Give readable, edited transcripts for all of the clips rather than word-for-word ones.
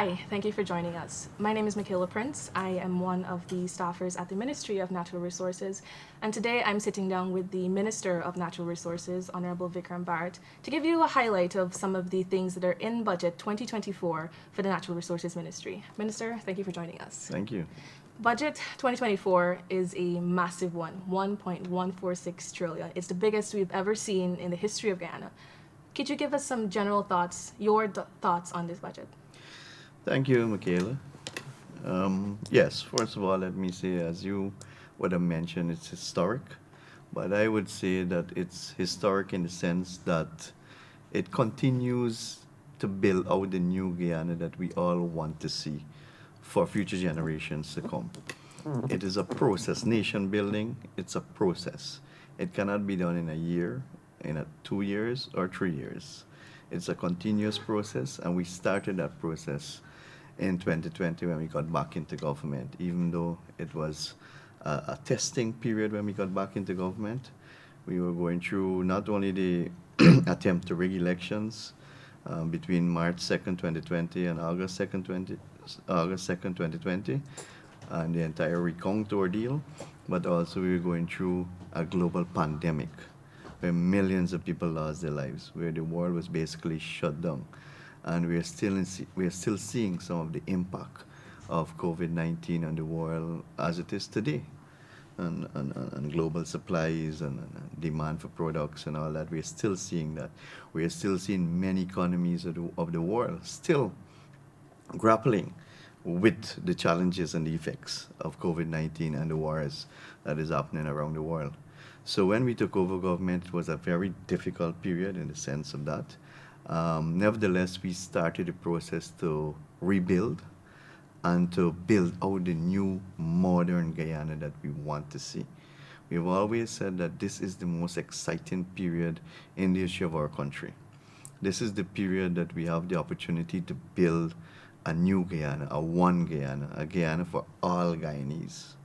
Hi, thank you for joining us. My name is Michaela Prince. I am one of the staffers at the Ministry of Natural Resources, and today I'm sitting down with the Minister of Natural Resources, Honorable Vickram Bharrat, to give you a highlight of some of the things that are in Budget 2024 for the Natural Resources Ministry. Minister, thank you for joining us. Thank you. Budget 2024 is a massive one, 1.146 trillion. It's the biggest we've ever seen in the history of Guyana. Could you give us some general thoughts, your thoughts on this budget? Thank you, Michaela. Yes, first of all, let me say, as you would have mentioned, it's historic, but I would say that it's historic in the sense that it continues to build out the new Guyana that we all want to see for future generations to come. It is a process. Nation building, it's a process. It cannot be done in a year, in 2 years, or 3 years. It's a continuous process, and we started that process in 2020 when we got back into government, even though it was a testing period when we got back into government. We were going through not only the attempt to rig elections between March 2nd, 2020 and August 2nd, 2020, and the entire recount ordeal, but also we were going through a global pandemic where millions of people lost their lives, where the world was basically shut down. And we are still seeing some of the impact of COVID-19 on the world as it is today, and global supplies and demand for products and all that. We are still seeing that. We are still seeing many economies of the world still grappling with the challenges and the effects of COVID-19 and the wars that is happening around the world. So when we took over government, it was a very difficult period in the sense of that. Nevertheless, we started the process to rebuild and to build out the new modern Guyana that we want to see. We've always said that this is the most exciting period in the history of our country. This is the period that we have the opportunity to build a new Guyana, a Guyana for all Guyanese.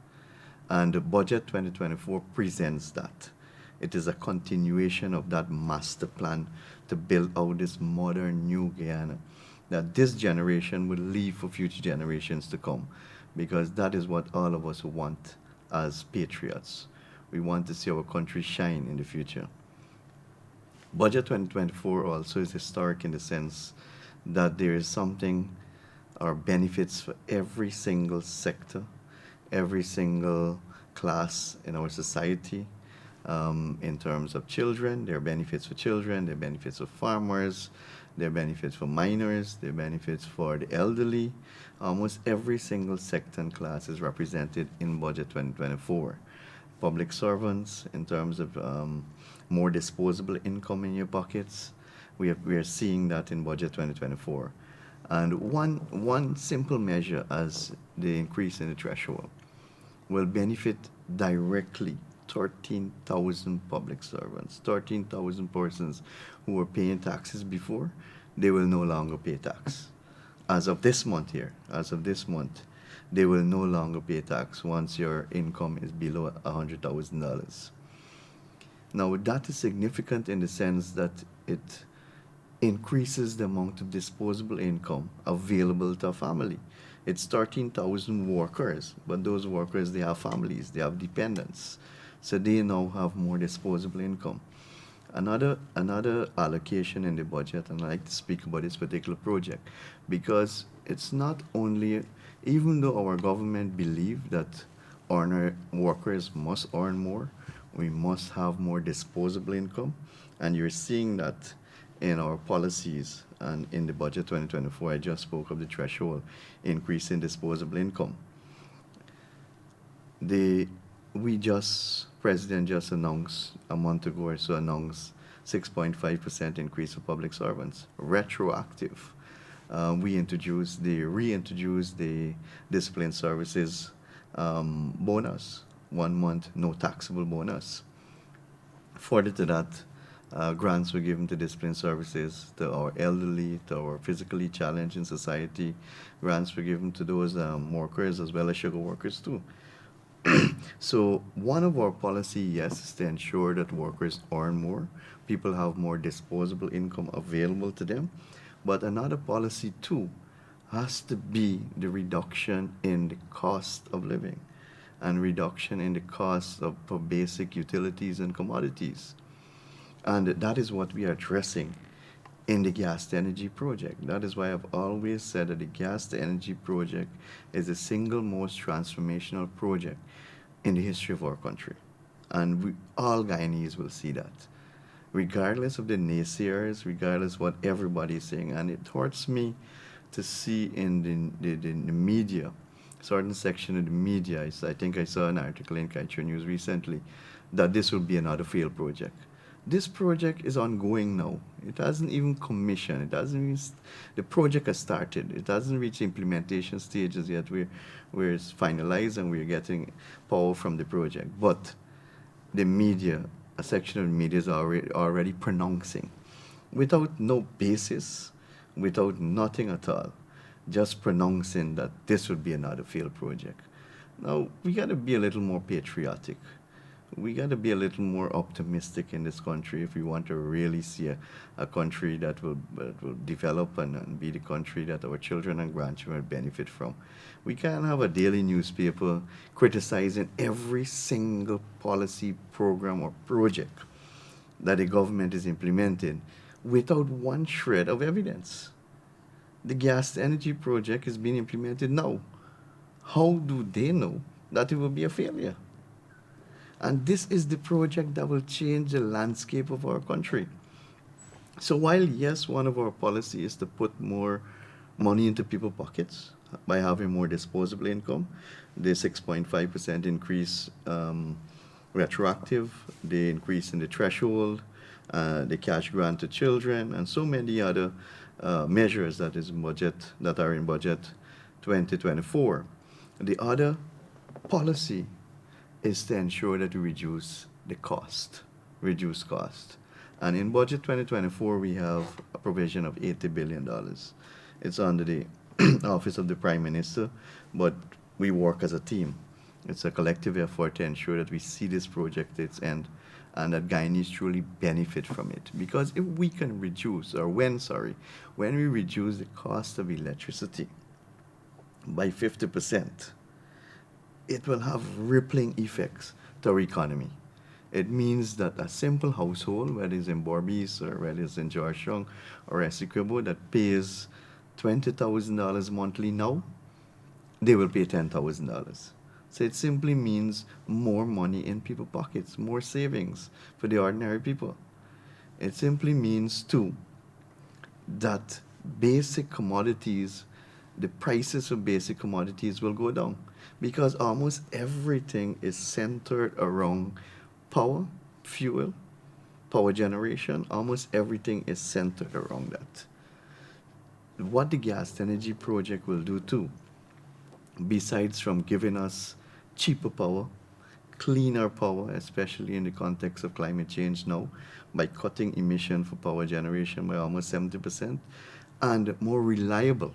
And the budget 2024 presents that. It is a continuation of that master plan to build out this modern new Guyana that this generation will leave for future generations to come, because that is what all of us want as patriots. We want to see our country shine in the future. Budget 2024 also is historic in the sense that there is something or benefits for every single sector, every single class in our society. In terms of children, there are benefits for children, there are benefits for farmers, there are benefits for minors, there are benefits for the elderly. Almost every single sector and class is represented in Budget 2024. Public servants, in terms of more disposable income in your pockets, we are seeing that in Budget 2024. And one simple measure as the increase in the threshold will benefit directly 13,000 public servants, 13,000 persons who were paying taxes before. They will no longer pay tax. As of this month, they will no longer pay tax once your income is below $100,000. Now, that is significant in the sense that it increases the amount of disposable income available to a family. It's 13,000 workers, but those workers, they have families, they have dependents. So they now have more disposable income. Another allocation in the budget, and I like to speak about this particular project, because it's not only, even though our government believe that workers must earn more, we must have more disposable income, and you're seeing that in our policies and in the budget 2024. I just spoke of the threshold increase in disposable income. President just announced a month ago or so, announced 6.5% increase for public servants, retroactive. We reintroduced the discipline services bonus, 1 month no taxable bonus. Further to that, grants were given to discipline services, to our elderly, to our physically challenged in society. Grants were given to those workers as well as sugar workers too. So one of our policy, yes, is to ensure that workers earn more, people have more disposable income available to them. But another policy too has to be the reduction in the cost of living and reduction in the cost of for basic utilities and commodities. And that is what we are addressing in the gas to energy project. That is why I've always said that the gas to energy project is the single most transformational project in the history of our country. And all Guyanese will see that, regardless of the naysayers, regardless what everybody is saying. And it hurts me to see in the media, certain section of the media, I think I saw an article in Kaicho News recently, that this will be another failed project. This project is ongoing now. It hasn't even commissioned. It hasn't even, the project has started. It hasn't reached implementation stages yet. We're finalized and we're getting power from the project. But the media, a section of the media is already pronouncing, without no basis, without nothing at all, just pronouncing that this would be another failed project. Now, we got to be a little more patriotic. We got to be a little more optimistic in this country if we want to really see a country that will develop and be the country that our children and grandchildren benefit from. We can't have a daily newspaper criticizing every single policy, program, or project that the government is implementing without one shred of evidence. The gas to energy project is being implemented now. How do they know that it will be a failure? And this is the project that will change the landscape of our country. So while, yes, one of our policies is to put more money into people's pockets by having more disposable income, the 6.5% increase retroactive, the increase in the threshold, the cash grant to children, and so many other measures that are in budget 2024. The other policy is to ensure that we reduce cost. And in budget 2024, we have a provision of $80 billion. It's under the office of the Prime Minister, but we work as a team. It's a collective effort to ensure that we see this project to its end and that Guyanese truly benefit from it. Because if we can when we reduce the cost of electricity by 50%, it will have rippling effects to our economy. It means that a simple household, whether it's in Borbis or whether it's in Georgetown or Essequibo, that pays $20,000 monthly now, they will pay $10,000. So it simply means more money in people's pockets, more savings for the ordinary people. It simply means, too, that basic commodities, the prices of basic commodities will go down because almost everything is centered around power, fuel, power generation. Almost everything is centered around that. What the gas to energy project will do too, besides from giving us cheaper power, cleaner power, especially in the context of climate change now, by cutting emission for power generation by almost 70%, and more reliable,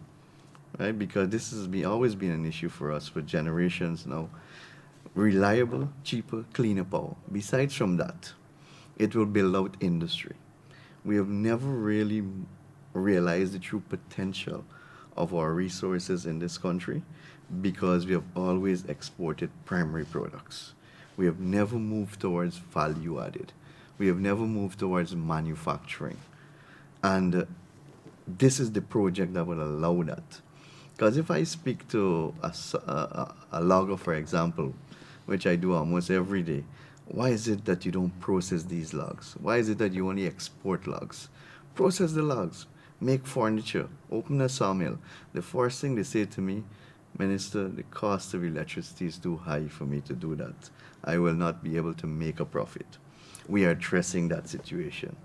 right? Because this has always been an issue for us for generations now. Reliable, cheaper, cleaner power. Besides from that, it will build out industry. We have never really realized the true potential of our resources in this country because we have always exported primary products. We have never moved towards value added. We have never moved towards manufacturing. And this is the project that will allow that. Because if I speak to a logger, for example, which I do almost every day, why is it that you don't process these logs? Why is it that you only export logs? Process the logs, make furniture, open a sawmill. The first thing they say to me, Minister, the cost of electricity is too high for me to do that. I will not be able to make a profit. We are addressing that situation.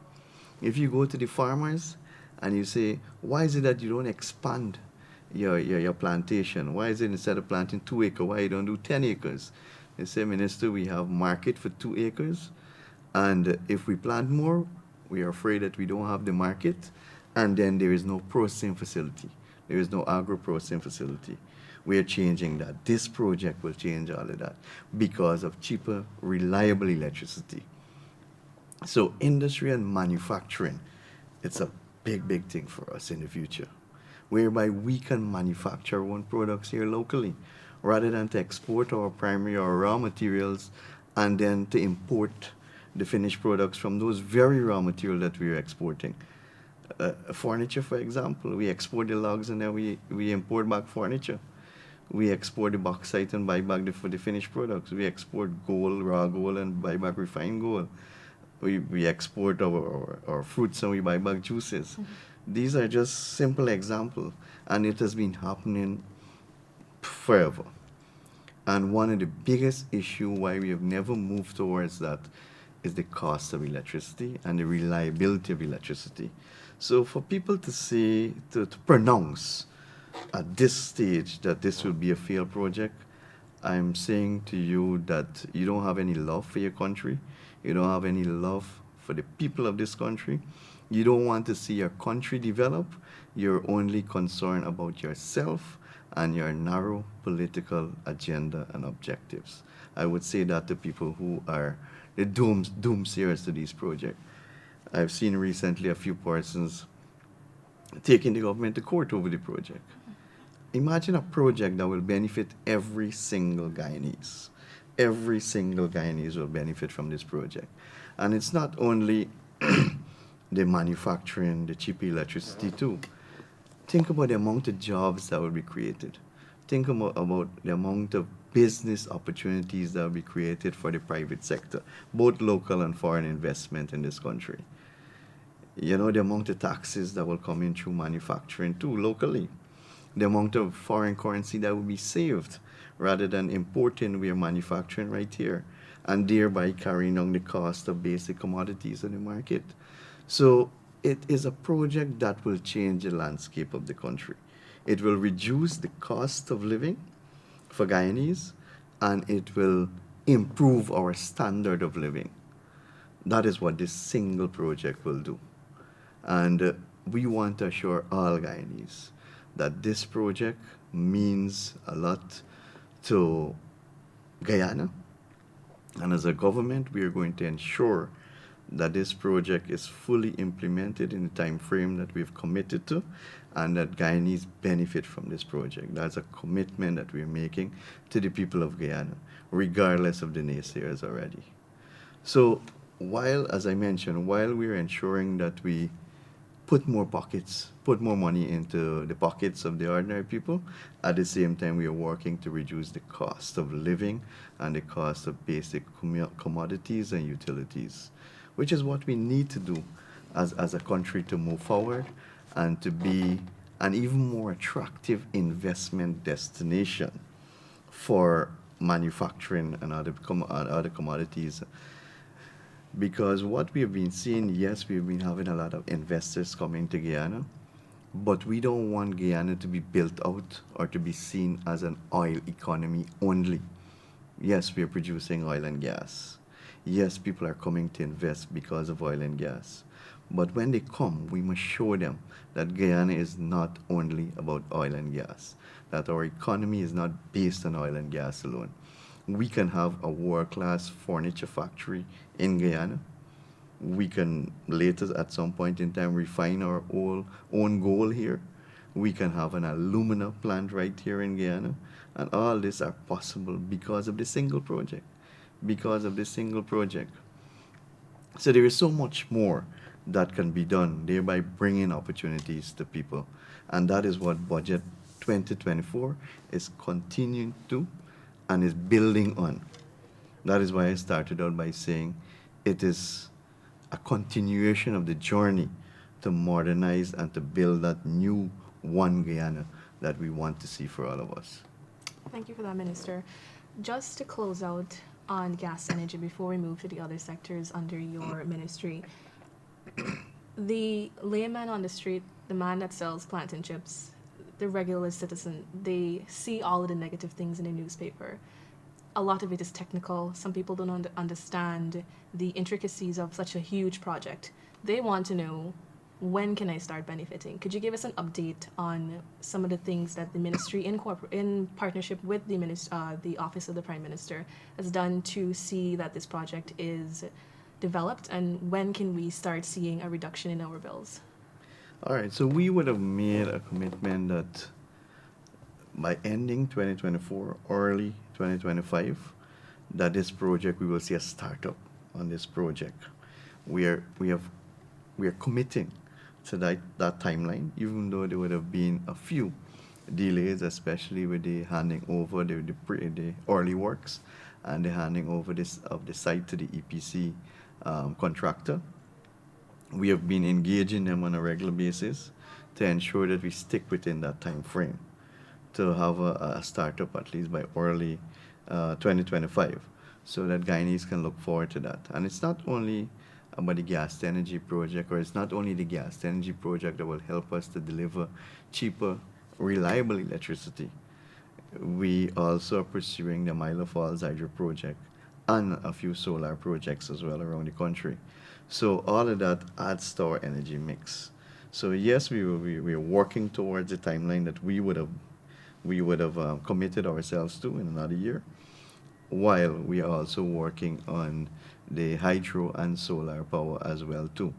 If you go to the farmers and you say, why is it that you don't expand your plantation? Why is it instead of planting 2 acres, why you don't do 10 acres? They say, Minister, we have market for 2 acres, and if we plant more, we are afraid that we don't have the market, and then there is no processing facility. There is no agro-processing facility. We are changing that. This project will change all of that because of cheaper, reliable electricity. So industry and manufacturing, it's a big, big thing for us in the future. whereby we can manufacture our own products here locally rather than to export our primary or raw materials and then to import the finished products from those very raw material that we are exporting. Furniture, for example, we export the logs and then we import back furniture. We export the bauxite and buy back for the finished products. We export gold, raw gold, and buy back refined gold. We export our fruits and we buy back juices. These are just simple examples, and it has been happening forever. And one of the biggest issues why we have never moved towards that is the cost of electricity and the reliability of electricity. So for people to say, to pronounce at this stage that this will be a failed project, I'm saying to you that you don't have any love for your country. You don't have any love for the people of this country. You don't want to see your country develop. You're only concerned about yourself and your narrow political agenda and objectives. I would say that to people who are the doomsayers to these projects. I've seen recently a few persons taking the government to court over the project. Imagine a project that will benefit every single Guyanese. Every single Guyanese will benefit from this project. And it's not only the manufacturing, the cheap electricity too. Think about the amount of jobs that will be created. Think about the amount of business opportunities that will be created for the private sector, both local and foreign investment in this country. You know, the amount of taxes that will come in through manufacturing too, locally. The amount of foreign currency that will be saved rather than importing, we are manufacturing right here, and thereby carrying down the cost of basic commodities in the market. So it is a project that will change the landscape of the country. It will reduce the cost of living for Guyanese, and it will improve our standard of living. That is what this single project will do. And we want to assure all Guyanese that this project means a lot to Guyana. And as a government, we are going to ensure that this project is fully implemented in the time frame that we've committed to, and that Guyanese benefit from this project. That's a commitment that we're making to the people of Guyana, regardless of the naysayers already. So while, as I mentioned, while we're ensuring that we put more money into the pockets of the ordinary people, at the same time we are working to reduce the cost of living and the cost of basic commodities and utilities, which is what we need to do as a country to move forward and to be an even more attractive investment destination for manufacturing and other commodities. Because what we have been seeing, yes, we've been having a lot of investors coming to Guyana, but we don't want Guyana to be built out or to be seen as an oil economy only. Yes, we are producing oil and gas. Yes, people are coming to invest because of oil and gas. But when they come, we must show them that Guyana is not only about oil and gas, that our economy is not based on oil and gas alone. We can have a world-class furniture factory in Guyana. We can later, at some point in time, refine our own gold here. We can have an alumina plant right here in Guyana. And all this are possible because of the single project. Because of this single project. So there is so much more that can be done, thereby bringing opportunities to people. And that is what Budget 2024 is continuing to and is building on. That is why I started out by saying it is a continuation of the journey to modernize and to build that new one Guyana that we want to see for all of us. Thank you for that, Minister. Just to close out on gas energy before we move to the other sectors under your ministry, the layman on the street, the man that sells plantain chips, the regular citizen, they see all of the negative things in the newspaper. A lot of it is technical. Some people don't understand the intricacies of such a huge project. They want to know, when can I start benefiting? Could you give us an update on some of the things that the ministry, in partnership with the Office of the Prime Minister, has done to see that this project is developed, and when can we start seeing a reduction in our bills? All right, so we would have made a commitment that by ending 2024, early 2025, that this project, we will see a startup on this project. We are, we have, we are committing to that timeline, even though there would have been a few delays, especially with the handing over the early works and the handing over this of the site to the EPC contractor. We have been engaging them on a regular basis to ensure that we stick within that time frame to have a startup at least by early 2025 so that Guyanese can look forward to that. And it's not only about the gas to energy project, or it's not only the gas to energy project that will help us to deliver cheaper, reliable electricity. We also are pursuing the Milo Falls Hydro project and a few solar projects as well around the country. So all of that adds to our energy mix. So yes, we are working towards the timeline that we would have committed ourselves to in another year, while we are also working on the hydro and solar power as well too.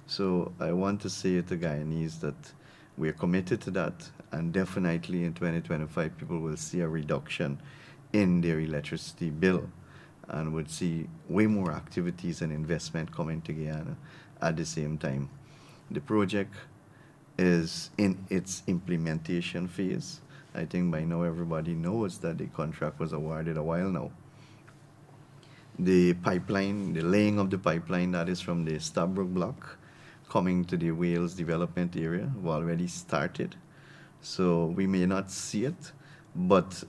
So I want to say to Guyanese that we are committed to that, and definitely in 2025 people will see a reduction in their electricity bill and would see way more activities and investment coming to Guyana at the same time. The project is in its implementation phase. I think by now everybody knows that the contract was awarded a while now. The pipeline, the laying of the pipeline that is from the Stabroek block coming to the Wales development area have already started. So we may not see it, but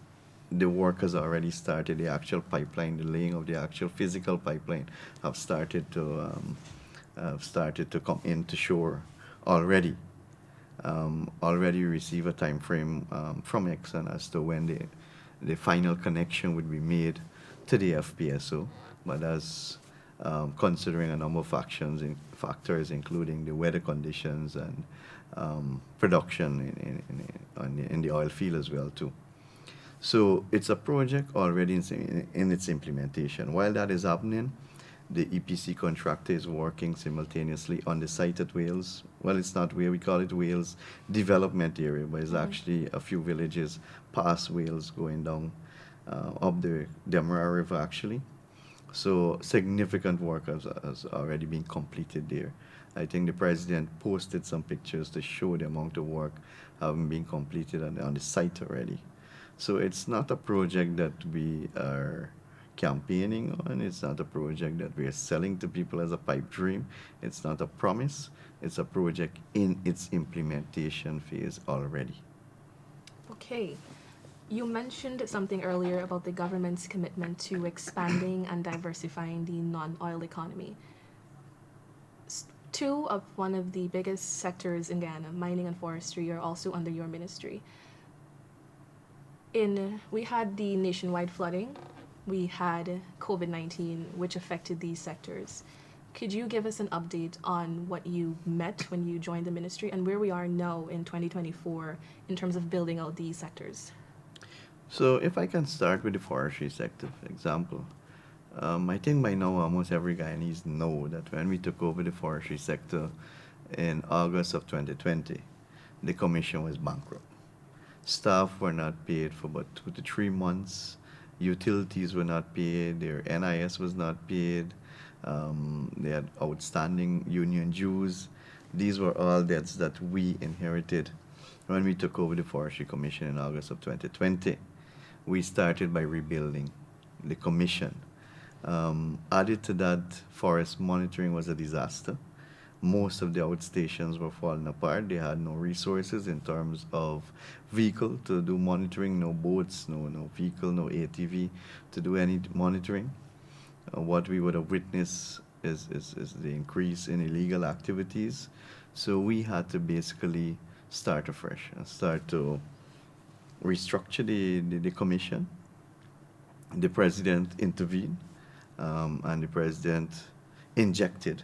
the work has already started. The actual pipeline, the laying of the actual physical pipeline have started to come into shore already. Already receive a time frame from Exxon as to when the final connection would be made to the FPSO, but as considering a number of factors, including the weather conditions and production in the oil field as well too. So it's a project already in its implementation. While that is happening, the EPC contractor is working simultaneously on the site at Wales. Well, it's not where we call it Wales development area, but it's actually a few villages past Wales going down up the Demerara River actually. So significant work has already been completed there. I think the president posted some pictures to show the amount of work having been completed on the site already. So it's not a project that we are campaigning on. It's not a project that we are selling to people as a pipe dream. It's not a promise. It's a project in its implementation phase already. Okay. You mentioned something earlier about the government's commitment to expanding and diversifying the non-oil economy. Two of one of the biggest sectors in Ghana, mining and forestry, are also under your ministry. We had the nationwide flooding, we had COVID-19, which affected these sectors. Could you give us an update on what you met when you joined the ministry and where we are now in 2024 in terms of building out these sectors? So if I can start with the forestry sector, for example, I think by now almost every Guyanese know that when we took over the forestry sector in August of 2020, the commission was bankrupt. Staff were not paid for about 2 to 3 months. Utilities were not paid. Their NIS was not paid. They had outstanding union dues. These were all debts that we inherited when we took over the Forestry Commission in August of 2020. We started by rebuilding the commission. Added to that, forest monitoring was a disaster. Most of the outstations were falling apart. They had no resources in terms of vehicle to do monitoring, no boats, no vehicle, no ATV to do any monitoring. What we would have witnessed is the increase in illegal activities. So we had to basically start afresh and start to restructure the commission. The president intervened, and the president injected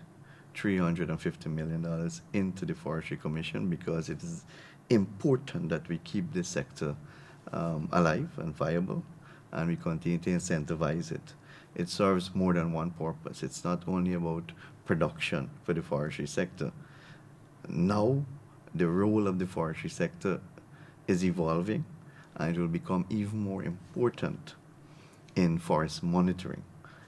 $350 million into the Forestry Commission because it is important that we keep this sector alive and viable, and we continue to incentivize it. It serves more than one purpose. It's not only about production for the forestry sector. Now, the role of the forestry sector is evolving, and it will become even more important in forest monitoring,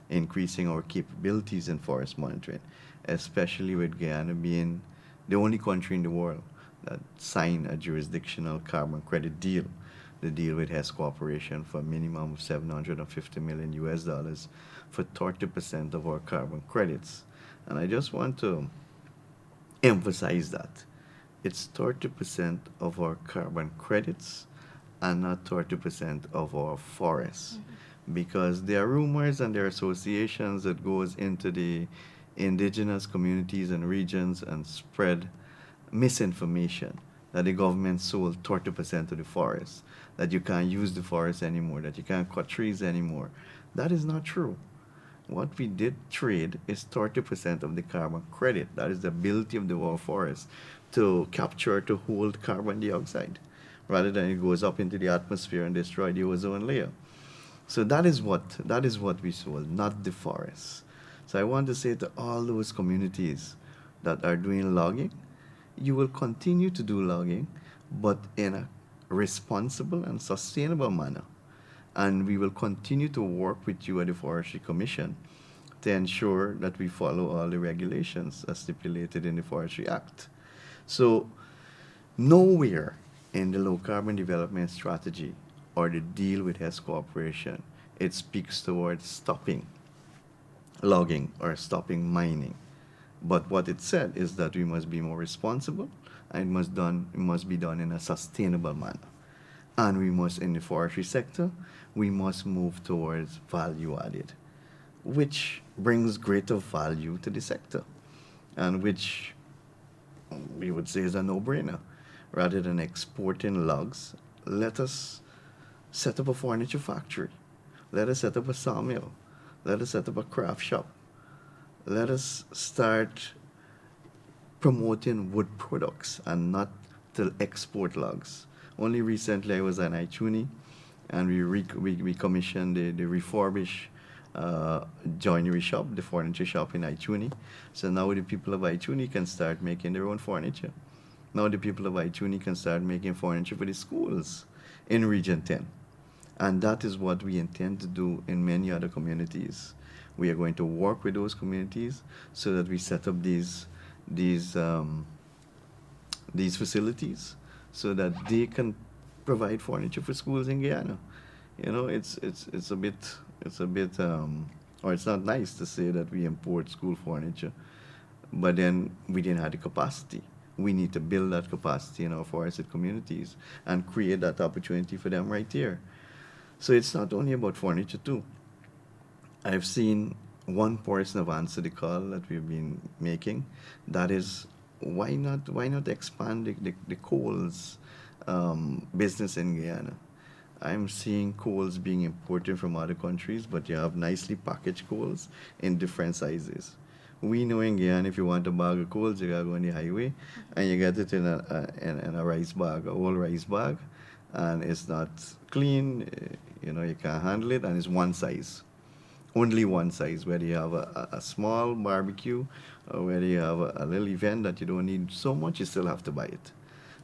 increasing our capabilities in forest monitoring, especially with Guyana being the only country in the world that signed a jurisdictional carbon credit deal, the deal with Hess Corporation for a minimum of 750 million US dollars for 30% of our carbon credits. And I just want to emphasize that it's 30% of our carbon credits and not 30% of our forests. Because there are rumors and there are associations that goes into the indigenous communities and regions and spread misinformation that the government sold 30% of the forest, that you can't use the forest anymore, that you can't cut trees anymore. That is not true. What we did trade is 30% of the carbon credit. That is the ability of the world forest to capture, to hold carbon dioxide, rather than it goes up into the atmosphere and destroy the ozone layer. So that is what we sold, not the forest. So I want to say to all those communities that are doing logging, you will continue to do logging, but in a responsible and sustainable manner. And we will continue to work with you at the Forestry Commission to ensure that we follow all the regulations as stipulated in the Forestry Act. So nowhere in the low carbon development strategy or the deal with Hess Corporation it speaks towards stopping logging or stopping mining. But what it said is that we must be more responsible and it must be done in a sustainable manner. And we must, in the forestry sector, we must move towards value added, which brings greater value to the sector and which we would say is a no-brainer. Rather than exporting logs, let us set up a furniture factory. Let us set up a sawmill. Let us set up a craft shop. Let us start promoting wood products and not to export logs. Only recently I was at Ituni and we commissioned the refurbished joinery shop, the furniture shop in Ituni. So now the people of Ituni can start making their own furniture. Now the people of Ituni can start making furniture for the schools in Region 10. And that is what we intend to do in many other communities. We are going to work with those communities so that we set up these facilities so that they can provide furniture for schools in Guyana. You know, it's a bit or it's not nice to say that we import school furniture, but then we didn't have the capacity. We need to build that capacity in our forested communities and create that opportunity for them right here. So it's not only about furniture too. I've seen one person have answered the call that we've been making. That is, why not expand the coals business in Guyana? I'm seeing coals being imported from other countries, but you have nicely packaged coals in different sizes. We know in Guyana, if you want a bag of coals, you gotta go on the highway and you get it in a rice bag, a whole rice bag, and it's not clean. You know, you can't handle it, and it's one size, only one size. Whether you have a small barbecue or whether you have a little event that you don't need so much, you still have to buy it.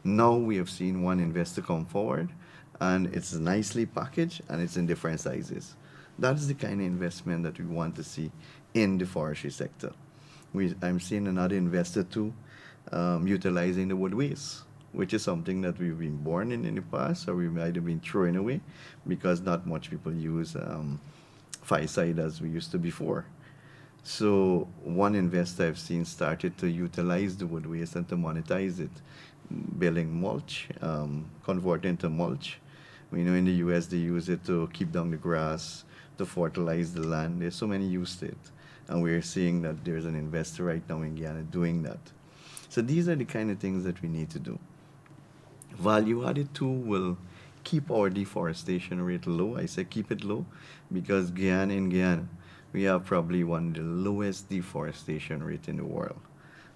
Now we have seen one investor come forward, and it's nicely packaged and it's in different sizes. That's the kind of investment that we want to see in the forestry sector. I'm seeing another investor too utilizing the wood waste, which is something that we've been born in the past, or we might have been throwing away because not much people use fireside as we used to before. So one investor I've seen started to utilize the wood waste and to monetize it, building mulch, converting to mulch. We know in the US they use it to keep down the grass, to fertilize the land. There's so many use to it. And we're seeing that there's an investor right now in Guyana doing that. So these are the kind of things that we need to do. Value added too will keep our deforestation rate low. I say keep it low because in Guyana, we have probably one of the lowest deforestation rate in the world.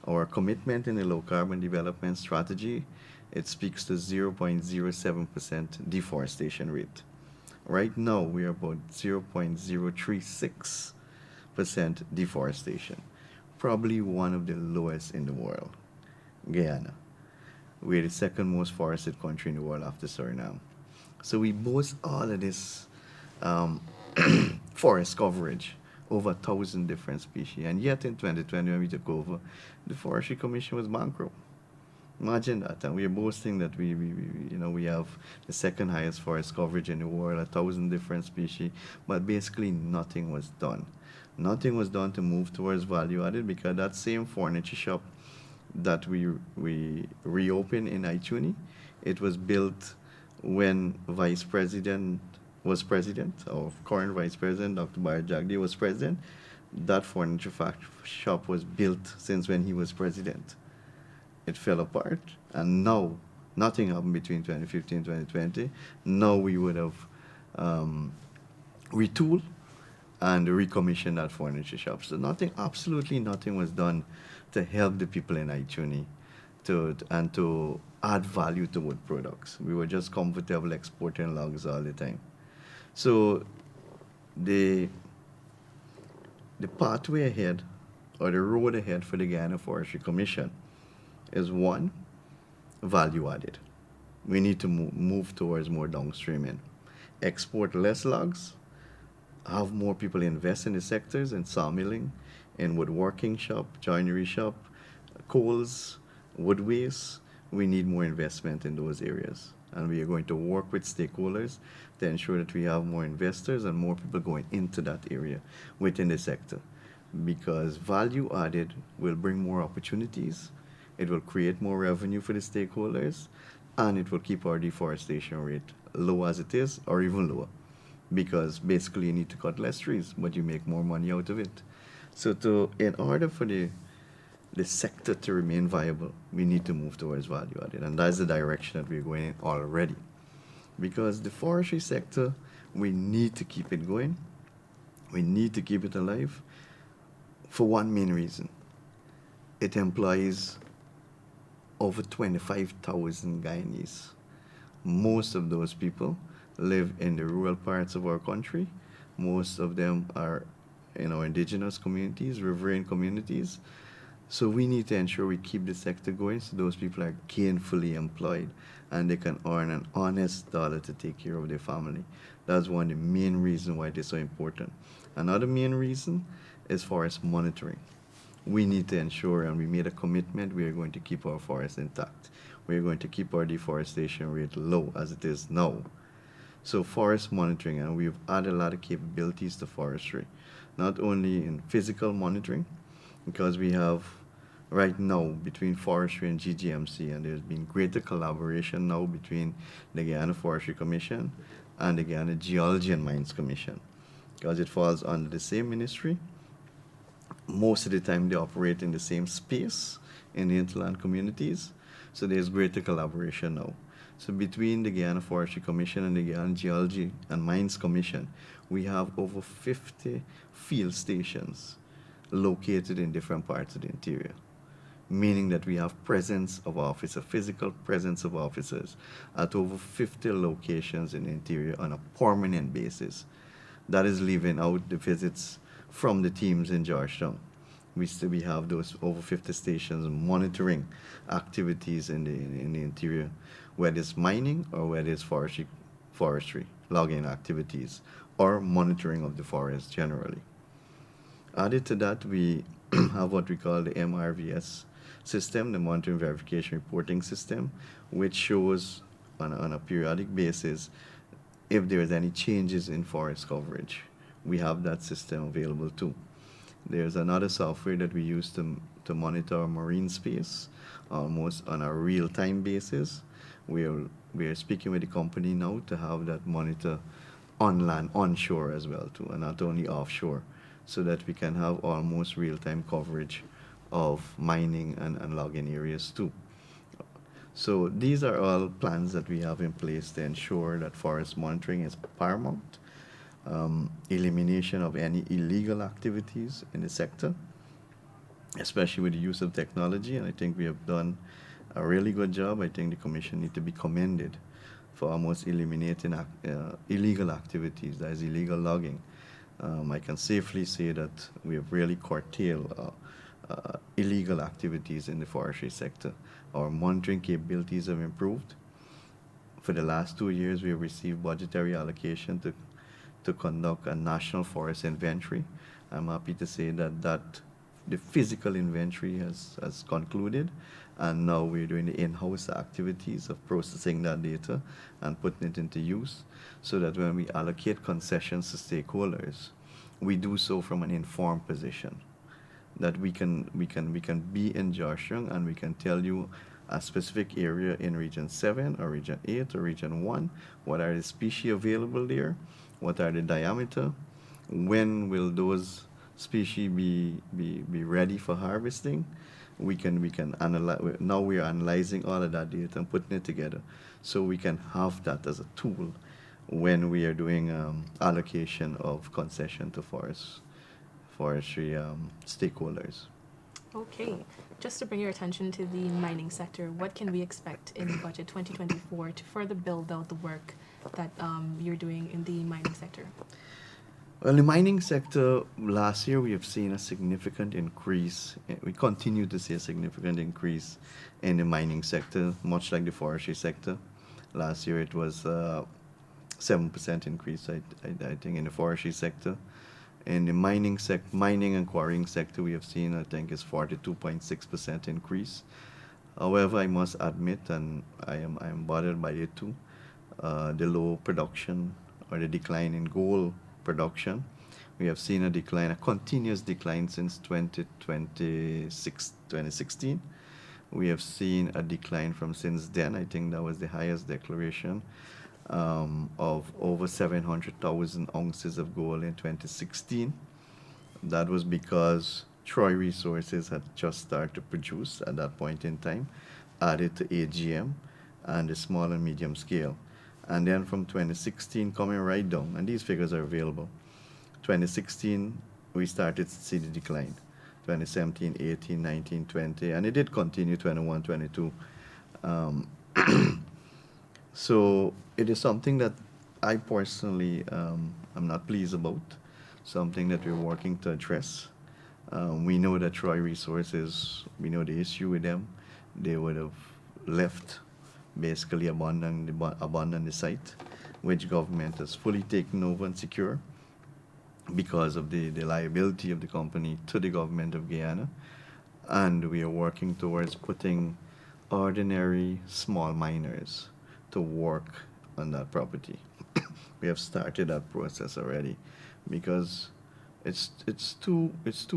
Our commitment in the low carbon development strategy, it speaks to 0.07% deforestation rate. Right now, we are about 0.036% deforestation, probably one of the lowest in the world, Guyana. We're the second most forested country in the world after Suriname. So we boast all of this um, forest coverage, over 1,000 different species. And yet in 2020, when we took over, the Forestry Commission was bankrupt. Imagine that. And we're boasting that we have the second highest forest coverage in the world, 1,000 different species, but basically nothing was done. Nothing was done to move towards value added, because that same furniture shop that we reopened in Ituni, it was built when Vice President was president, or current Vice President Dr. Bharrat Jagdi was president. That furniture shop was built since when he was president. It fell apart, and now nothing happened between 2015 and 2020. Now we would have retooled and recommissioned that furniture shop. So nothing, absolutely nothing was done to help the people in Ituni and to add value to wood products. We were just comfortable exporting logs all the time. So the pathway ahead, or the road ahead for the Guyana Forestry Commission, is one, value added. We need to move towards more downstreaming. Export less logs, have more people invest in the sectors, in sawmilling, in woodworking shop, joinery shop, coals, wood waste. We need more investment in those areas. And we are going to work with stakeholders to ensure that we have more investors and more people going into that area within the sector. Because value added will bring more opportunities, it will create more revenue for the stakeholders, and it will keep our deforestation rate low as it is, or even lower. Because basically you need to cut less trees, but you make more money out of it. So in order for the sector to remain viable, we need to move towards value added. And that's the direction that we're going in already. Because the forestry sector, we need to keep it going. We need to keep it alive for one main reason. It employs over 25,000 Guyanese. Most of those people live in the rural parts of our country. Most of them are in our indigenous communities, riverine communities. So we need to ensure we keep the sector going so those people are gainfully employed and they can earn an honest dollar to take care of their family. That's one of the main reasons why it is so important. Another main reason is forest monitoring. We need to ensure, and we made a commitment, we are going to keep our forests intact. We are going to keep our deforestation rate low as it is now. So forest monitoring, and we've added a lot of capabilities to forestry, not only in physical monitoring, because we have right now between forestry and GGMC, and there's been greater collaboration now between the Guyana Forestry Commission and the Guyana Geology and Mines Commission, because it falls under the same ministry. Most of the time they operate in the same space in the hinterland communities, so there's greater collaboration now. So between the Guyana Forestry Commission and the Guyana Geology and Mines Commission, we have over 50 field stations located in different parts of the interior, meaning that we have presence of officers, physical presence of officers at over 50 locations in the interior on a permanent basis. That is leaving out the visits from the teams in Georgetown. We have those over 50 stations monitoring activities in the interior, whether it's mining or whether it's forestry, logging activities, or monitoring of the forest generally. Added to that, we have what we call the MRVS system, the Monitoring Verification Reporting System, which shows on a periodic basis if there is any changes in forest coverage. We have that system available too. There's another software that we use to monitor marine space almost on a real-time basis. We are speaking with the company now to have that monitor on land, onshore as well too, and not only offshore, so that we can have almost real-time coverage of mining and logging areas too. So these are all plans that we have in place to ensure that forest monitoring is paramount. Elimination of any illegal activities in the sector, especially with the use of technology, and I think we have done a really good job. I think the Commission needs to be commended for almost eliminating illegal activities, that is illegal logging. I can safely say that we have really curtailed illegal activities in the forestry sector. Our monitoring capabilities have improved. For the last 2 years, we have received budgetary allocation to conduct a national forest inventory. I'm happy to say that the physical inventory has concluded, and now we're doing the in-house activities of processing that data and putting it into use, so that when we allocate concessions to stakeholders, we do so from an informed position, that we can be in Joshua and we can tell you a specific area in region 7 or region 8 or region 1, what are the species available there, what are the diameter, when will those species be ready for harvesting. We can analyze. Now we are analyzing all of that data and putting it together, so we can have that as a tool when we are doing allocation of concession to forestry stakeholders. Okay, just to bring your attention to the mining sector, what can we expect in budget 2024 to further build out the work that you're doing in the mining sector? Well, the mining sector, last year we have seen a significant increase. We continue to see a significant increase in the mining sector, much like the forestry sector. Last year it was 7% increase, I think, in the forestry sector. In the mining and quarrying sector, we have seen, I think, is 42.6% increase. However, I must admit, and I am bothered by it too, the low production or the decline in gold production. We have seen a decline, a continuous decline since 2016. We have seen a decline from since then. I think that was the highest declaration of over 700,000 ounces of gold in 2016. That was because Troy Resources had just started to produce at that point in time, added to AGM and the small and medium scale. And then from 2016 coming right down, and these figures are available. 2016, we started to see the decline. 2017, 18, 19, 20, and it did continue 21, 22. So it is something that I personally am not pleased about, something that we're working to address. We know that Troy Resources, we know the issue with them. They would have left, basically abandon the site, which government has fully taken over and secure because of the liability of the company to the government of Guyana. And we are working towards putting ordinary small miners to work on that property. We have started that process already, because it's two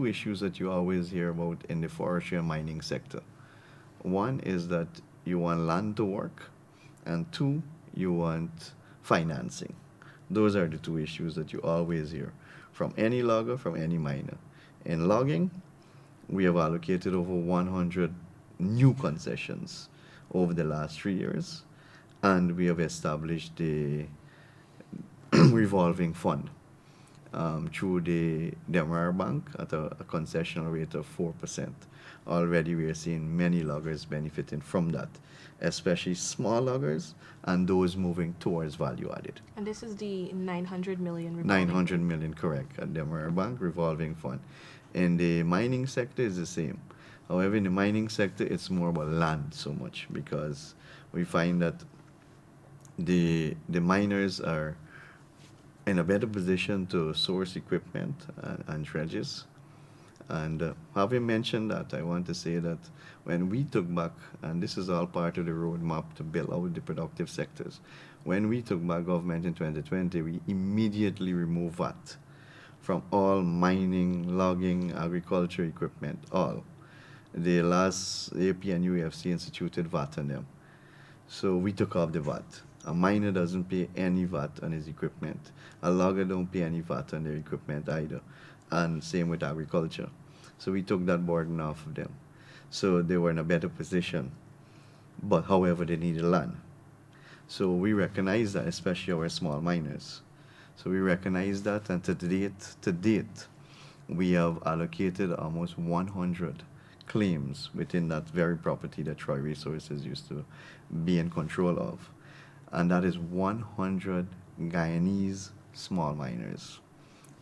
issues that you always hear about in the forestry and mining sector. One is that you want land to work, and two, you want financing. Those are the two issues that you always hear from any logger, from any miner. In logging, we have allocated over 100 new concessions over the last 3 years, and we have established the revolving fund through the Demerara Bank at a concessional rate of 4%. Already we are seeing many loggers benefiting from that, especially small loggers and those moving towards value added. And this is the 900 million revolving 900 million, correct, at Demerara Bank revolving fund. In the mining sector is the same. However, in the mining sector, it's more about land so much, because we find that the miners are in a better position to source equipment and dredges. And having mentioned that, I want to say that when we took back, and this is all part of the roadmap to build out the productive sectors, when we took back government in 2020, we immediately removed VAT from all mining, logging, agriculture equipment, all. The last APNU UFC instituted VAT on them. So we took off the VAT. A miner doesn't pay any VAT on his equipment. A logger don't pay any VAT on their equipment either. And same with agriculture. So we took that burden off of them. So they were in a better position. But however, they needed land. So we recognize that, especially our small miners. So we recognize that, and to date, we have allocated almost 100 claims within that very property that Troy Resources used to be in control of. And that is 100 Guyanese small miners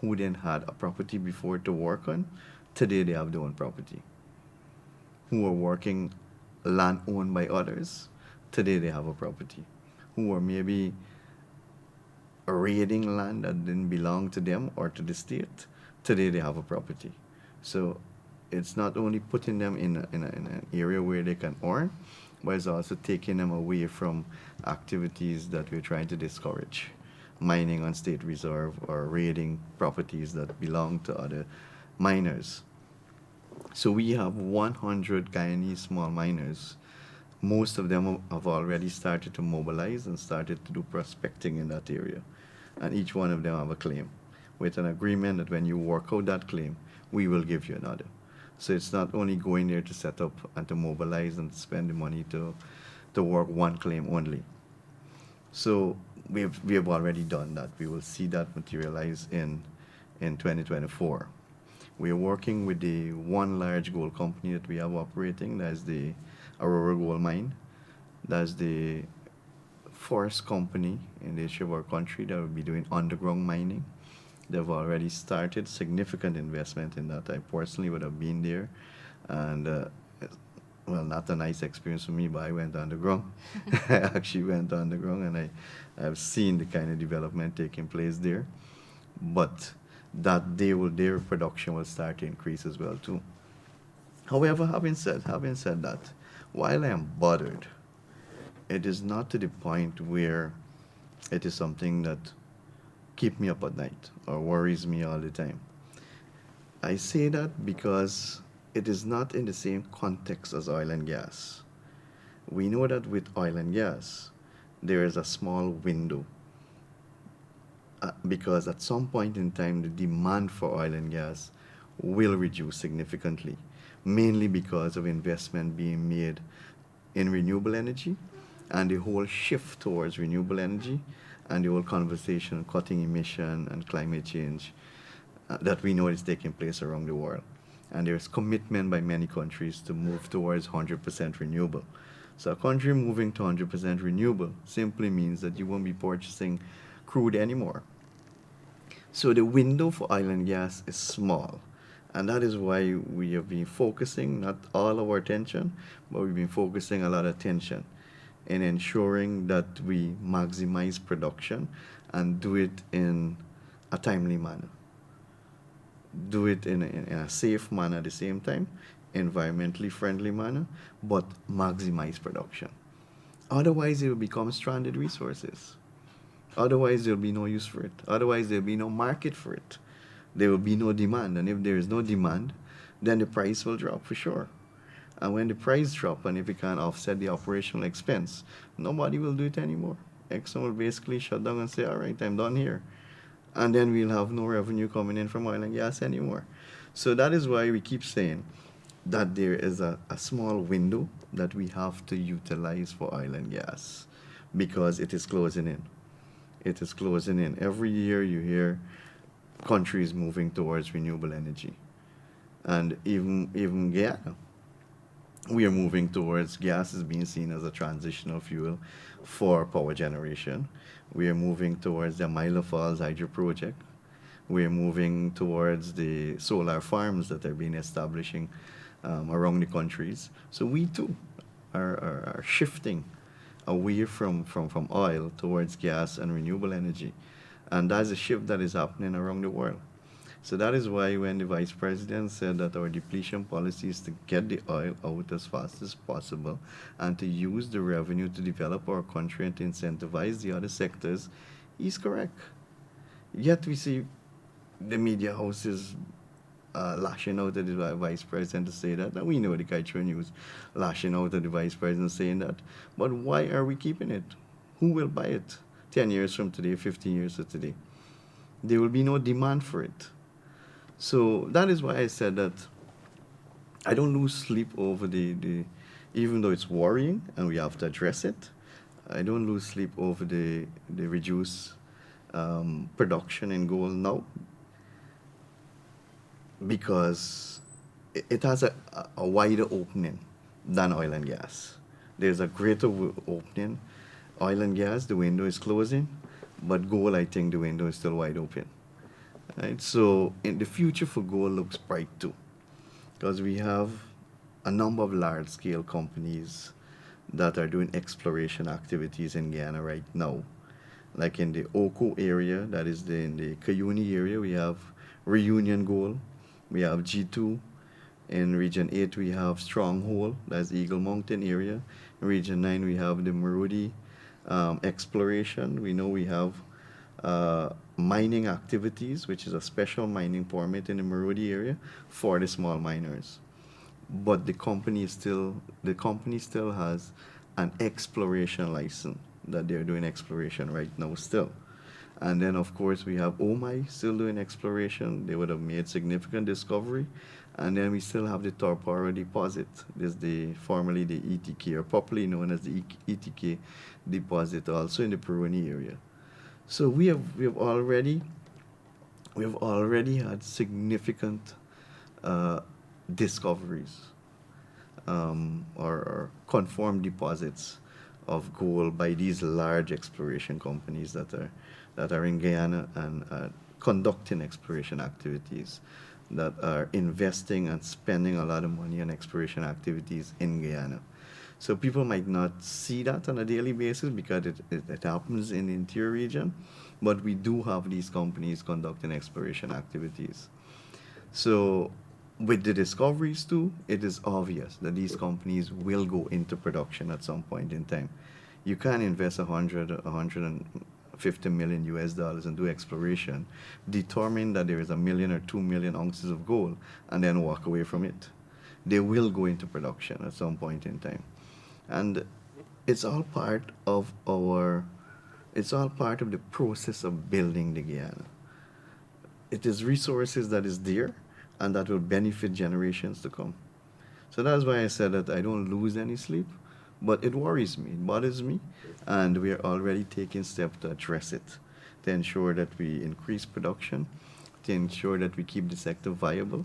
who then had a property before to work on. Today they have their own property. who were working land owned by others, today they have a property. Who were maybe raiding land that didn't belong to them or to the state, today they have a property. So it's not only putting them in an area where they can earn, but it's also taking them away from activities that we're trying to discourage, mining on state reserve or raiding properties that belong to other miners. So we have 100 Guyanese small miners. Most of them have already started to mobilize and started to do prospecting in that area. And each one of them have a claim with an agreement that when you work out that claim, we will give you another. So it's not only going there to set up and to mobilize and spend the money to work one claim only. So we have already done that. We will see that materialize in 2024. We are working with the one large gold company that we have operating. That's the Aurora Gold Mine. That's the first company in the history of our country that will be doing underground mining. They've already started significant investment in that. I personally would have been there, and well, not a nice experience for me, but I went underground. I actually went underground, and I've seen the kind of development taking place there. But that their production will start to increase as well too. However, having said that, while I am bothered, it is not to the point where it is something that keep me up at night or worries me all the time. I say that because it is not in the same context as oil and gas. We know that with oil and gas, there is a small window because at some point in time, the demand for oil and gas will reduce significantly, mainly because of investment being made in renewable energy and the whole shift towards renewable energy and the whole conversation on cutting emission and climate change that we know is taking place around the world. And there's commitment by many countries to move towards 100% renewable. So a country moving to 100% renewable simply means that you won't be purchasing crude anymore. So the window for oil and gas is small. And that is why we have been focusing, not all our attention, but we've been focusing a lot of attention in ensuring that we maximize production and do it in a timely manner. Do it in a safe manner at the same time, environmentally friendly manner, but maximize production. Otherwise, it will become stranded resources. Otherwise, there'll be no use for it. Otherwise, there'll be no market for it. There will be no demand. And if there is no demand, then the price will drop for sure. And when the price drop and if it can't offset the operational expense, nobody will do it anymore. Exxon will basically shut down and say, all right, I'm done here. And then we'll have no revenue coming in from oil and gas anymore. So that is why we keep saying that there is a small window that we have to utilize for oil and gas because it is closing in. It is closing in. Every year you hear countries moving towards renewable energy. And even Guyana, we are moving towards gas is being seen as a transitional fuel for power generation. We are moving towards the Milo Falls hydro project. We are moving towards the solar farms that are being establishing around the countries. So we too are shifting away from oil towards gas and renewable energy. And that's a shift that is happening around the world. So that is why when the vice president said that our depletion policy is to get the oil out as fast as possible and to use the revenue to develop our country and to incentivize the other sectors, he's correct. Yet we see the media houses lashing out at the vice president to say that. And we know the Kaichua News lashing out at the vice president saying that. But why are we keeping it? Who will buy it 10 years from today, 15 years from today? There will be no demand for it. So that is why I said that I don't lose sleep over even though it's worrying and we have to address it, I don't lose sleep over the reduced production in gold now because it has a wider opening than oil and gas. There's a greater opening. Oil and gas, the window is closing, but gold, I think the window is still wide open. Right? So in the future for gold looks bright too, because we have a number of large-scale companies that are doing exploration activities in Guyana right now. Like in the Oko area, that is in the Cayuni area, we have Reunion Gold, we have G2. In Region 8, we have Stronghold, that's Eagle Mountain area. In Region 9, we have the Marudi exploration. We know we have mining activities, which is a special mining permit in the Marudi area for the small miners. But the company still has an exploration license that they're doing exploration right now still. And then of course we have OMI still doing exploration. They would have made significant discovery. And then we still have the Torporo deposit. This is the formerly the ETK, or popularly known as the ETK deposit, also in the Peroni area. So we have already had significant uh, discoveries, or confirmed deposits of gold by these large exploration companies that are in Guyana and conducting exploration activities, that are investing and spending a lot of money on exploration activities in Guyana. So people might not see that on a daily basis because it happens in the interior region, but we do have these companies conducting exploration activities. So, with the discoveries too, it is obvious that these companies will go into production at some point in time. You can't invest 150 million US dollars and do exploration, determine that there is a million or 2 million ounces of gold, and then walk away from it. They will go into production at some point in time. And it's all part of our, it's all part of the process of building the Guyana. It is resources that is there and that will benefit generations to come. So that's why I said that I don't lose any sleep, but it worries me, it bothers me, and we are already taking steps to address it, to ensure that we increase production, to ensure that we keep the sector viable,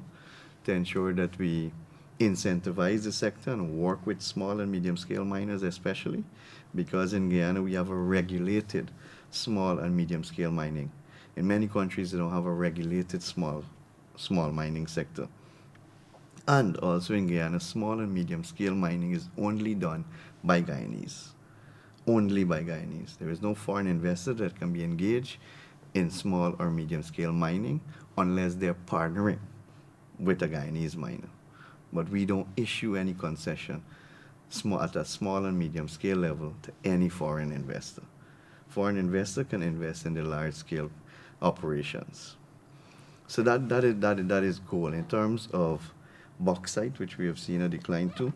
to ensure that we incentivize the sector and work with small and medium scale miners especially, because in Guyana we have a regulated small and medium scale mining. In many countries they don't have a regulated small mining sector. And also in Guyana, small and medium scale mining is only done by Guyanese. Only by Guyanese. There is no foreign investor that can be engaged in small or medium scale mining unless they're partnering with a Guyanese miner. But we don't issue any concession at a small and medium scale level to any foreign investor. Foreign investor can invest in the large scale operations. So that is goal in terms of bauxite, which we have seen a decline to.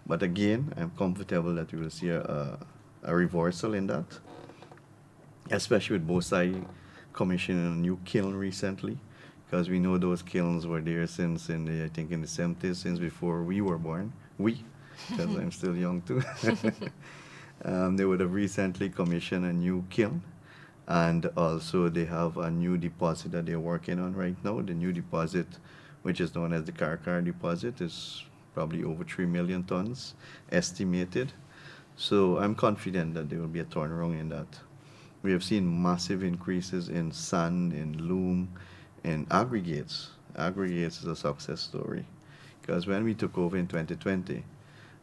But again, I'm comfortable that we will see a reversal in that, especially with Bosai commissioning a new kiln recently, because we know those kilns were there since I think in the 70s, since before we were born. Because I'm still young too. They would have recently commissioned a new kiln, and also they have a new deposit that they're working on right now. The new deposit, which is known as the Karkar deposit, is probably over 3 million tons estimated. So I'm confident that there will be a turnaround in that. We have seen massive increases in sand, in loam, in aggregates. Aggregates is a success story, because when we took over in 2020,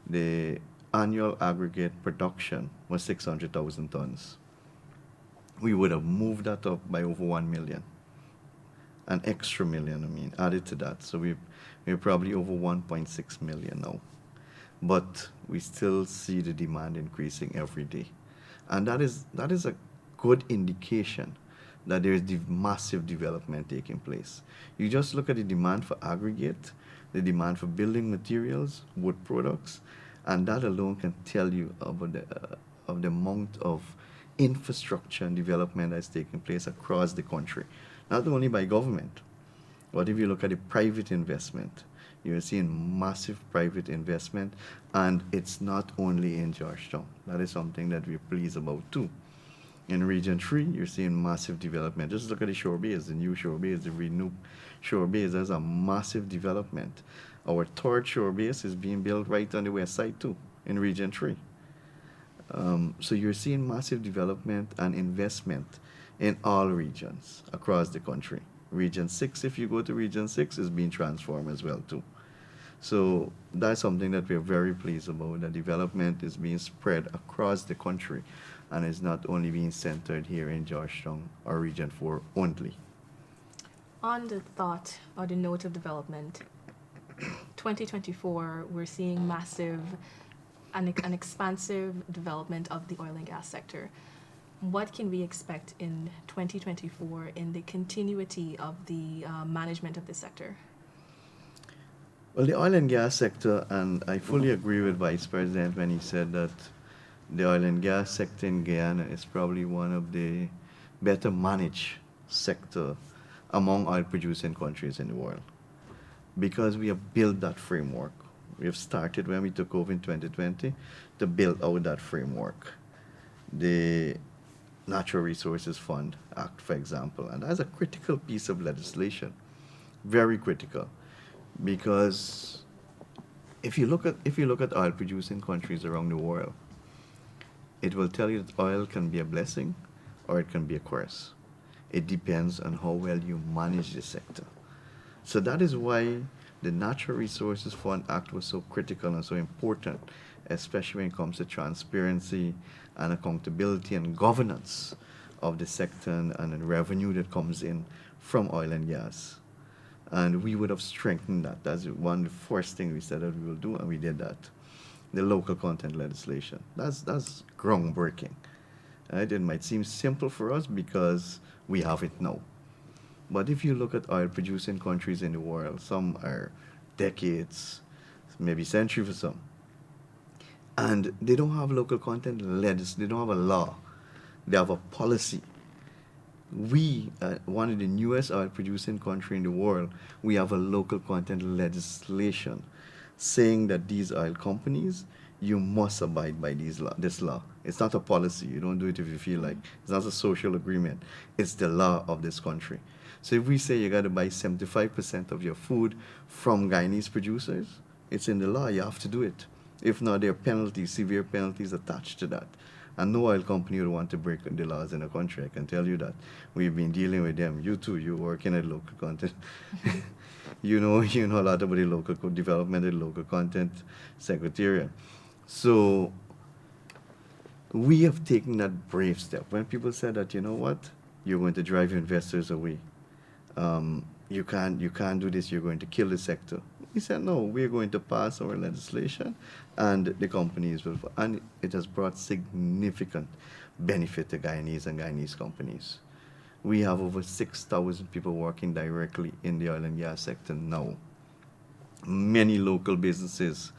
the annual aggregate production was 600,000 tons. We would have moved that up by over 1 million, an extra million, I mean, added to that. So we're probably over 1.6 million now. But we still see the demand increasing every day. And that is a good indication that there is massive development taking place. You just look at the demand for aggregate, the demand for building materials, wood products, and that alone can tell you of the amount of infrastructure and development that's taking place across the country, not only by government, but if you look at the private investment, you're seeing massive private investment, and it's not only in Georgetown. That is something that we're pleased about too. In Region 3, you're seeing massive development. Just look at the shore base, the new shore base, the renewed shore base. That's a massive development. Our third shore base is being built right on the west side too, in Region 3. So you're seeing massive development and investment in all regions across the country. Region 6, if you go to Region 6, is being transformed as well too. So that's something that we're very pleased about. The development is being spread across the country and is not only being centered here in Georgetown or Region 4 only. On the thought or the note of development, 2024, we're seeing massive, an expansive development of the oil and gas sector. What can we expect in 2024 in the continuity of the management of this sector? Well, the oil and gas sector, and I fully agree with Vice President when he said that the oil and gas sector in Guyana is probably one of the better managed sector among oil producing countries in the world because we have built that framework. We have started when we took over in 2020 to build out that framework. The Natural Resources Fund Act, for example, and that's a critical piece of legislation, very critical, because if you look at oil producing countries around the world, it will tell you that oil can be a blessing or it can be a curse. It depends on how well you manage the sector. So that is why the Natural Resources Fund Act was so critical and so important, especially when it comes to transparency and accountability and governance of the sector and the revenue that comes in from oil and gas. And we would have strengthened that. That's one of the first thing we said that we will do, and we did that. The local content legislation. That's groundbreaking. Right? It might seem simple for us because we have it now. But if you look at oil producing countries in the world, some are decades, maybe centuries for some, and they don't have local content legislation, they don't have a law, they have a policy. We, one of the newest oil producing country in the world, we have a local content legislation saying that these oil companies, you must abide by this law. It's not a policy. You don't do it if you feel like. It's not a social agreement. It's the law of this country. So if we say you got to buy 75% of your food from Guyanese producers, it's in the law. You have to do it. If not, there are penalties, severe penalties attached to that. And no oil company would want to break the laws in the country. I can tell you that. We've been dealing with them. You too. You working at local content. you know a lot about the local development, the local content secretariat. So we have taken that brave step. When people said that, you know what, you're going to drive investors away. You can't do this. You're going to kill the sector. We said no. We're going to pass our legislation, and the companies will. And it has brought significant benefit to Guyanese and Guyanese companies. We have over 6,000 people working directly in the oil and gas sector now. Many local businesses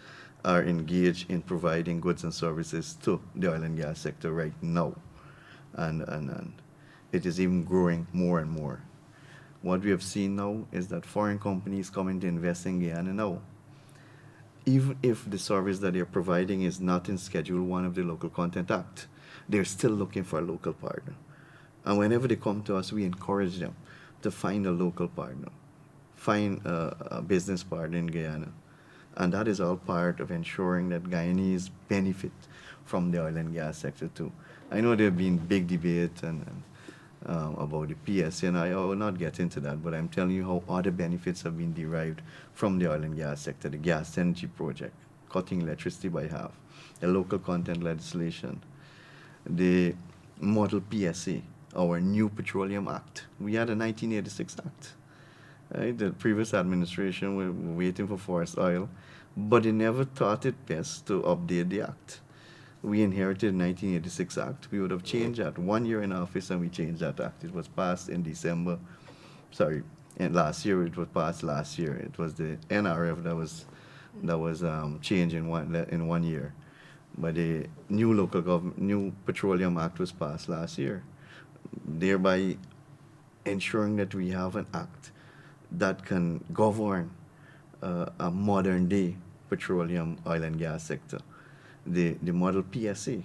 are engaged in providing goods and services to the oil and gas sector right now, and it is even growing more and more. What we have seen now is that foreign companies coming to invest in Guyana now. Even if the service that they're providing is not in Schedule 1 of the Local Content Act, they're still looking for a local partner. And whenever they come to us, we encourage them to find a local partner, find a business partner in Guyana. And that is all part of ensuring that Guyanese benefit from the oil and gas sector too. I know there have been big debate and about the PSC, and I will not get into that, but I'm telling you how other benefits have been derived from the oil and gas sector, the gas energy project, cutting electricity by half, the local content legislation, the model PSA, our new Petroleum Act. We had a 1986 Act. Right? The previous administration were waiting for forest oil, but they never thought it best to update the act. We inherited 1986 Act. We would have changed that 1 year in office, and we changed that act. It was passed in December. Sorry, and last year it was passed last year. It was the NRF that was changed in 1 year. But the new Petroleum Act was passed last year, thereby ensuring that we have an act that can govern a modern day petroleum, oil and gas sector. The model PSA,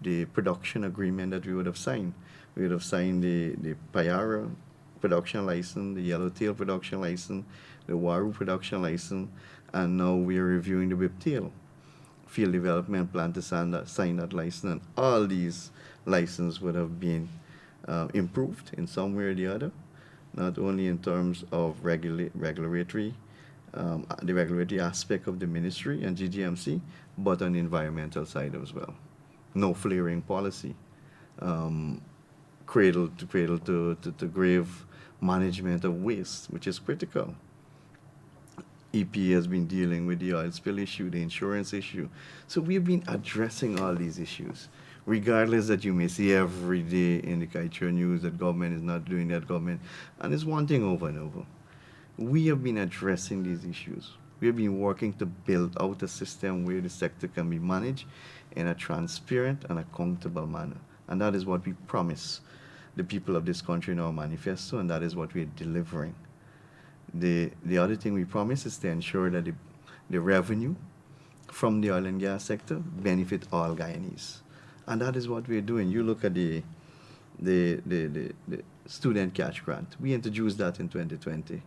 the production agreement that we would have signed. We would have signed the Payara production license, the Yellowtail production license, the Waru production license, and now we are reviewing the Whiptail field development plan to sign that license. And all these licenses would have been improved in some way or the other, not only in terms of regulatory the regulatory aspect of the ministry and GGMC, but on the environmental side as well. No flaring policy, um, cradle to grave management of waste, which is critical. EPA has been dealing with the oil spill issue, the insurance issue. So we've been addressing all these issues, regardless that you may see every day in the culture news that government is not doing that, government, and it's one thing over and over. We have been addressing these issues. We have been working to build out a system where the sector can be managed in a transparent and accountable manner. And that is what we promise the people of this country in our manifesto, and that is what we're delivering. The other thing we promise is to ensure that the revenue from the oil and gas sector benefit all Guyanese. And that is what we're doing. You look at the student cash grant. We introduced that in 2020.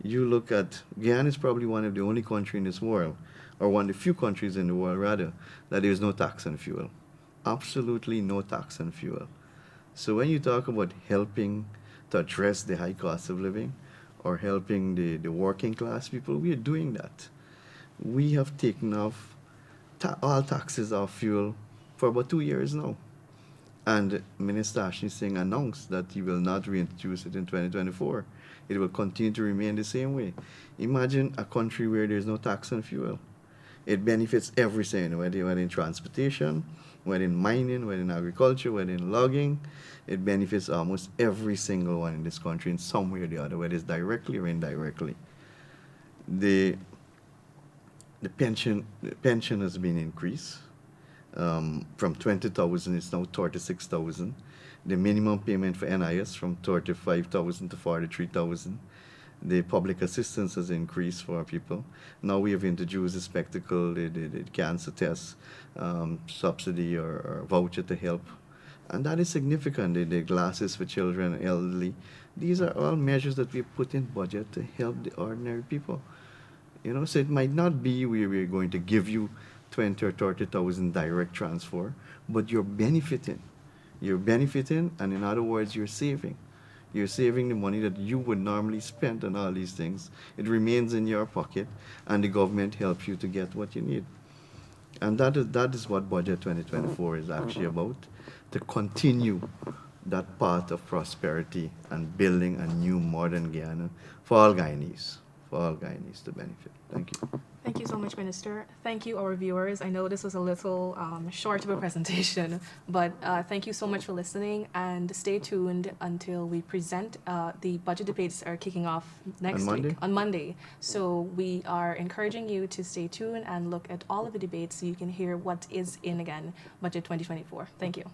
You look at Guyana is probably one of the only countries in this world, or one of the few countries in the world rather, that there is no tax on fuel. Absolutely no tax on fuel. So when you talk about helping to address the high cost of living or helping the working class people, we are doing that. We have taken off all taxes off fuel for about 2 years now. And Minister Ashley Singh announced that he will not reintroduce it in 2024. It will continue to remain the same way. Imagine a country where there's no tax on fuel. It benefits everything, whether in transportation, whether in mining, whether in agriculture, whether in logging. It benefits almost every single one in this country in some way or the other, whether it's directly or indirectly. The pension has been increased. From 20,000, it's now 36,000. The minimum payment for NIS from 35,000 to 43,000. The public assistance has increased for our people. Now we have introduced the spectacle, the cancer test subsidy or voucher to help. And that is significant. The glasses for children, elderly. These are all measures that we put in budget to help the ordinary people. So it might not be we're going to give you 20 or 30,000 direct transfer, but you're benefiting. You're benefiting, and in other words, you're saving. You're saving the money that you would normally spend on all these things. It remains in your pocket, and the government helps you to get what you need. And that is what Budget 2024 is actually about, to continue that path of prosperity and building a new modern Guyana for all Guyanese to benefit. Thank you. Thank you so much, Minister. Thank you, our viewers. I know this was a little short of a presentation, but thank you so much for listening, and stay tuned until we present. The budget debates are kicking off next week, on Monday. So we are encouraging you to stay tuned and look at all of the debates so you can hear what is in, again, Budget 2024. Thank you.